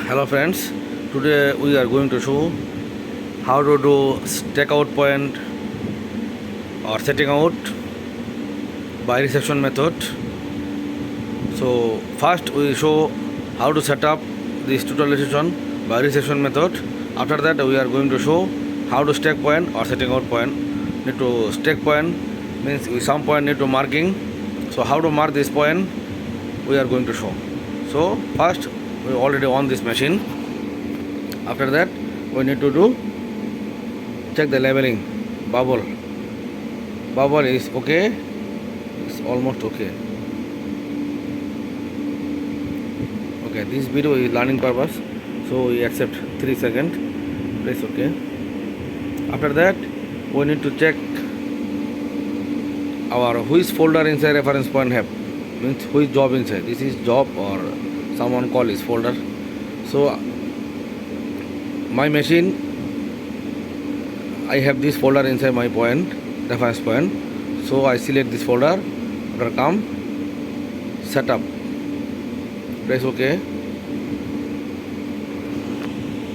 Hello friends, today we are going to show how to do stake out point or setting out by resection method. So first we show how to set up this totalization by resection method. After that we are going to show how to stake point or setting out point. Need to stake point means some point need to marking. So how to mark this point we are going to show. So first we already on this machine. After that we need to do check the leveling. Bubble is okay, it's almost okay. Okay, this video is learning purpose, so we accept 3 seconds, press okay. After that we need to check our which folder inside reference point have, means which job inside. This is job or someone call is folder. So my machine, I have this folder inside my point, reference point. So I select this folder, after come setup, press OK.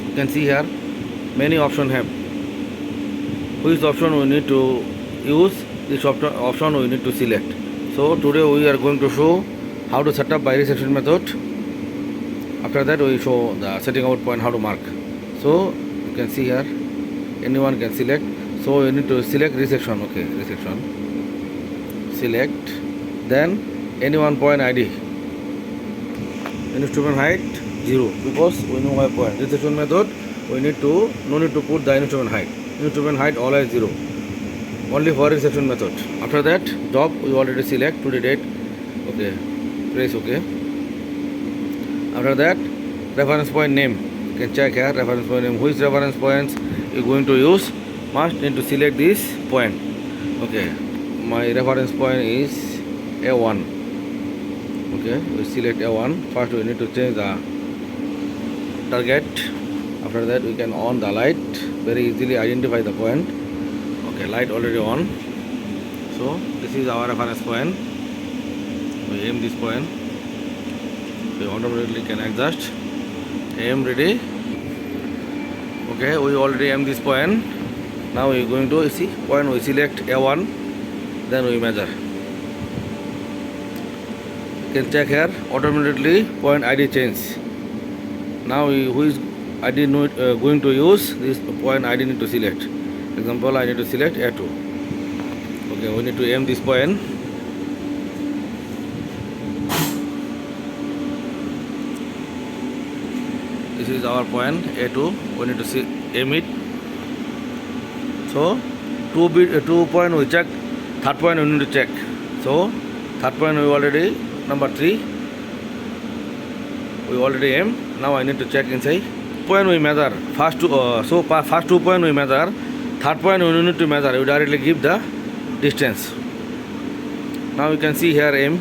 You can see here many options have. Which option we need to use, this option we need to select. So today we are going to show how to set up by resection method. After that we show the setting out point, how to mark. So you can see here anyone can select. So you need to select resection. Okay, resection, select, then any one point ID, instrument height 0, because we know our point. Resection method we need to no need to put the instrument height. Instrument height always 0, only for resection method. After that job we already select today date. Okay, press OK. After that reference point name, you can check here reference point name. Which reference points you going to use, must need to select this point. Okay, my reference point is A1. Okay, we select A1. First we need to change the target. After that we can on the light, very easily identify the point. Okay, light already on. So this is our reference point. We aim this point. We automatically can adjust. Aim ready. Okay, we already aim this point. Now we are going to see point. We select A1, then we measure. You can check here automatically point ID change. Now who is ID going to use, this point ID need to select. Example, I need to select A2. Okay, we need to aim this point. This is our point A2. We need to aim it. So 2 point we check, third point we need to check. So third point we already, number 3 we already aim. Now I need to check inside. Point we measure. First 2 point we measure. Third point we need to measure. We directly give the distance. Now you can see here aim.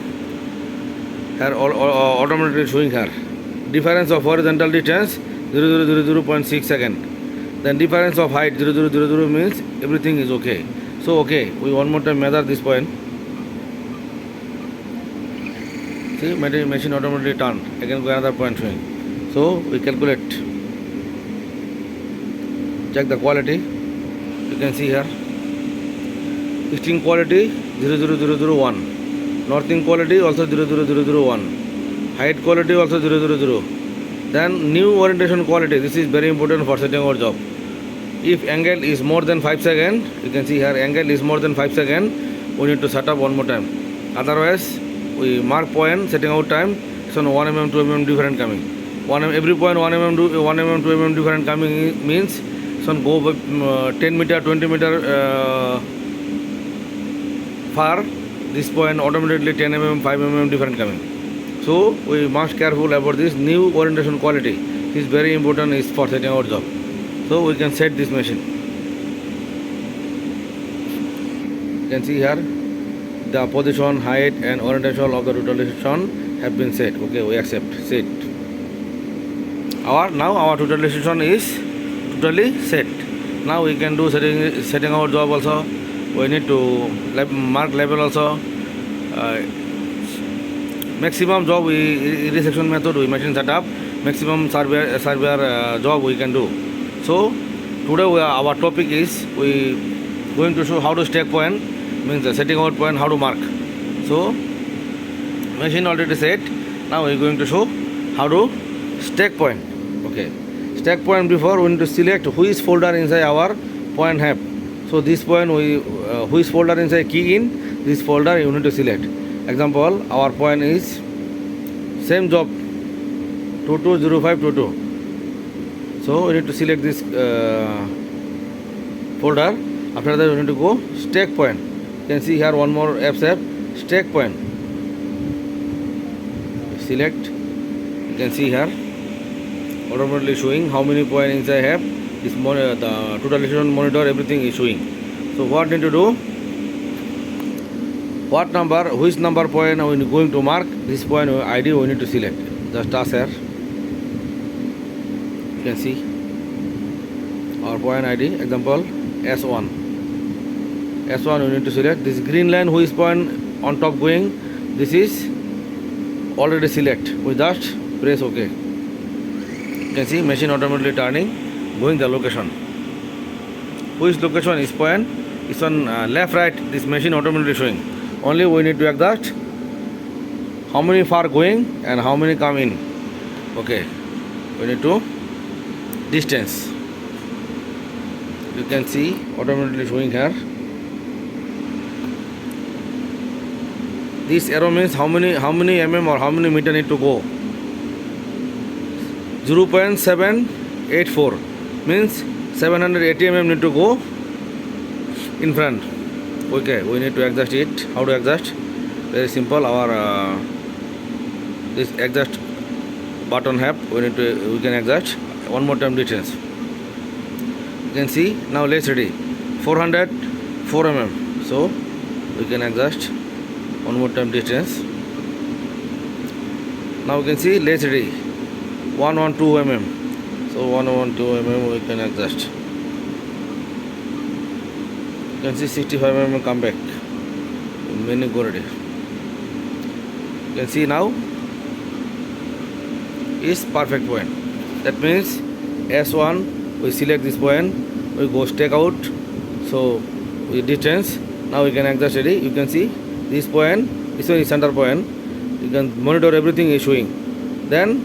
Here automatically showing here. Difference of horizontal distance 0.6 second. Then difference of height 0.000 means everything is okay. So okay, we one more time measure this point. See, machine automatically turn. Again go another point showing. So we calculate. Check the quality. You can see here. Easting quality 0.0001. Northing quality also 0.0001. Height quality also 0.00. Then new orientation quality. This is very important for setting our job. If angle is more than 5 seconds, you can see here angle is more than 5 seconds, we need to set up one more time. Otherwise, we mark point setting out time. So 1 mm, 2 mm different coming. Every point 1 mm, 2 mm different coming means so go 10 meter, 20 meter far. This point automatically 10 mm, 5 mm different coming. So we must careful about this new orientation quality. This is very important is for setting our job. So we can set this machine. You can see here the position, height and orientation of the totalization have been set. Okay, we accept, set. Now our totalization is totally set. Now we can do setting our job also. We need to mark level also. Maximum job we resection method we machine setup maximum surveyor job we can do. So today our topic is we going to show how to stack point, means setting out point, how to mark. So machine already set. Now we are going to show how to stack point. Okay, stack point before we need to select which folder inside our point have. So this point we which folder inside key in this folder you need to select. Example, our point is same job 220522. So we need to select this folder. After that we need to go stack point. You can see here one more step, stack point. Select. You can see here automatically showing how many points inside have. This the total monitor, everything is showing. So what need to do? What number, which number point are we going to mark? This point ID we need to select. Just task here. You can see our point ID. Example S1. S1 we need to select. This green line which point on top going. This is already select. We just press OK. You can see machine automatically turning, going the location. Which location is point? It's on left, right. This machine automatically showing. Only we need to adjust how many far going and how many come in. Okay, we need to distance. You can see automatically showing here. This arrow means how many mm or how many meter need to go. 0.784 means 780 mm need to go in front. Okay, we need to adjust it. How to adjust? Very simple. Our this adjust button have we can adjust. One more time distance. You can see now let's ready 404 mm. So we can adjust one more time distance. Now you can see let's ready 112 mm. So 112 mm we can adjust. You can see 65 mm come back. Many go ready. You can see now is perfect point. That means S1 we select this point, we go stack out. So we distance. Now we can adjust ready. You can see this point, this one is center point. You can monitor everything is showing. Then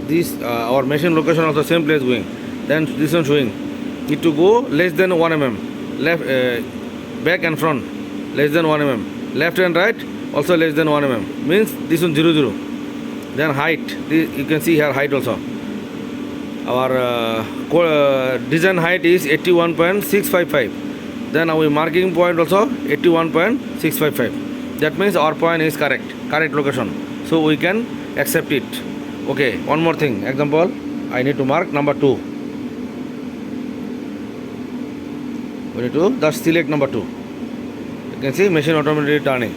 this our machine location also same place going. Then this one showing. Need to go less than 1 mm. Left, back and front less than 1 mm. Left and right also less than 1 mm. Means this one 0. Then height. You can see here height also. Our design height is 81.655. Then our marking point also 81.655. That means our point is correct location. So we can accept it. Okay, one more thing. Example, I need to mark number 2. We need to just select number 2. You can see machine automatically turning.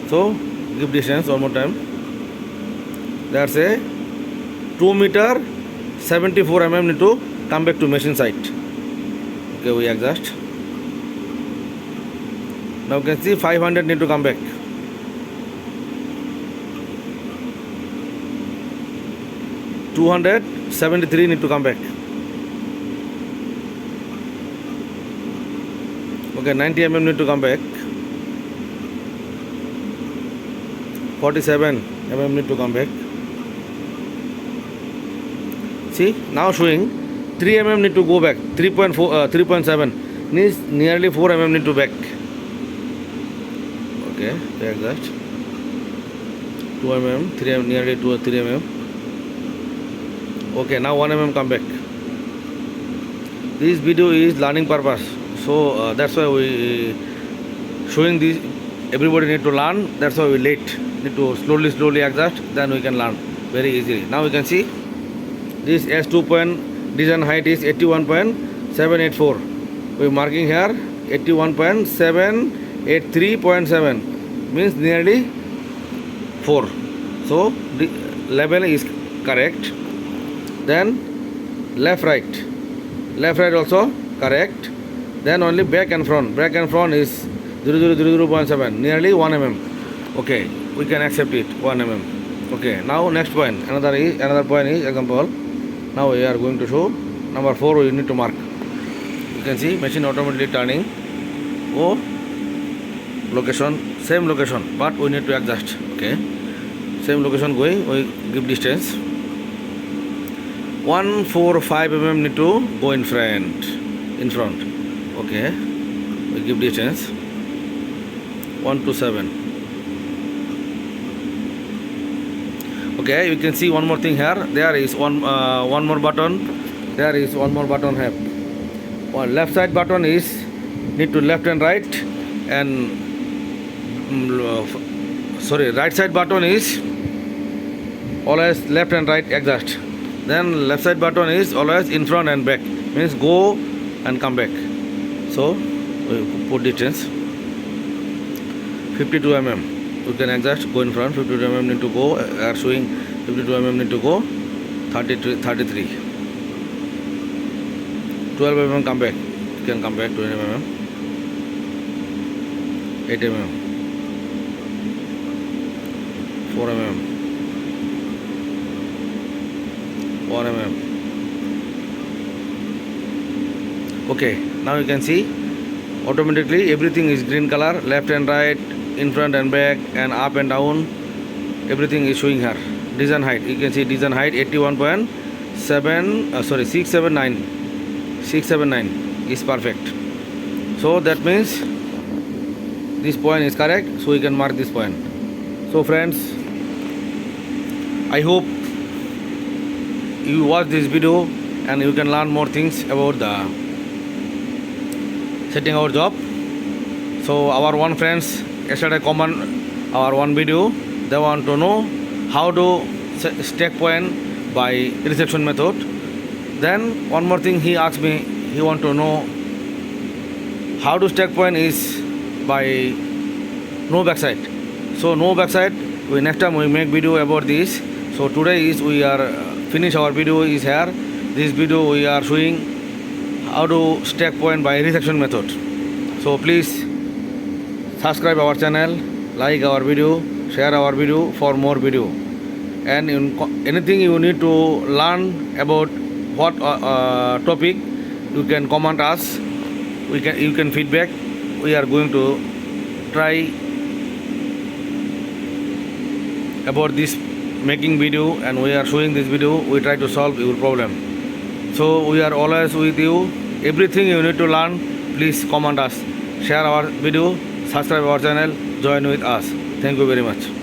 So give distance one more time. There's a 2 meter 74 mm need to come back to machine site. Okay, we adjust. Now you can see 500 need to come back. 273 need to come back. Okay, 90 mm need to come back. 47 mm need to come back. See, now showing 3 mm need to go back. 3.7 means nearly 4 mm need to back. Okay, like that. 2 mm, 3 mm, nearly 3 mm. Okay, now 1 mm come back. This video is learning purpose. So that's why we showing this. Everybody need to learn. That's why we late. Need to slowly adjust. Then we can learn very easily. Now we can see this S2 point design height is 81.784. We marking here 81.783.7 means nearly 4. So the level is correct. Then left right also correct. Then only back and front is 0000.7 nearly 1 mm. Okay, we can accept it 1 mm. Okay, now next point. Another point is example. Now we are going to show number 4. We need to mark. You can see machine automatically turning. Oh, location, same location, but we need to adjust. Okay, same location going. We give distance. 145 mm need to go in front. Okay, we give distance. 127. Okay, you can see one more thing here. There is one more button. There is one more button here. One left side button is need to left and right, and right side button is always left and right adjust. Then left side button is always in front and back, means go and come back. So we put distance 52 mm. You can adjust, go in front, 52 mm need to go, are showing 52 mm need to go, 33. 12 mm come back, you can come back 20 mm, 8 mm, 4 mm, 1 mm. Okay, now you can see automatically everything is green color, left and right, in front and back, and up and down, everything is showing here. Design height, you can see design height 679 is perfect. So that means this point is correct, so we can mark this point. So friends, I hope you watch this video and you can learn more things about the setting our job. So our one friends yesterday comment our one video, they want to know how to stack point by resection method. Then one more thing he asked me, he want to know how to stack point is by no backside. So no backside, we next time we make video about this. So today is we are finish our video is here. This video we are showing how to stack point by resection method. So please subscribe our channel, like our video, share our video for more video. And anything you need to learn about what topic, you can comment us. You can feedback. We are going to try about this making video, and we are showing this video. We try to solve your problem. So we are always with you. Everything you need to learn, please comment us, share our video, subscribe our channel, join with us. Thank you very much.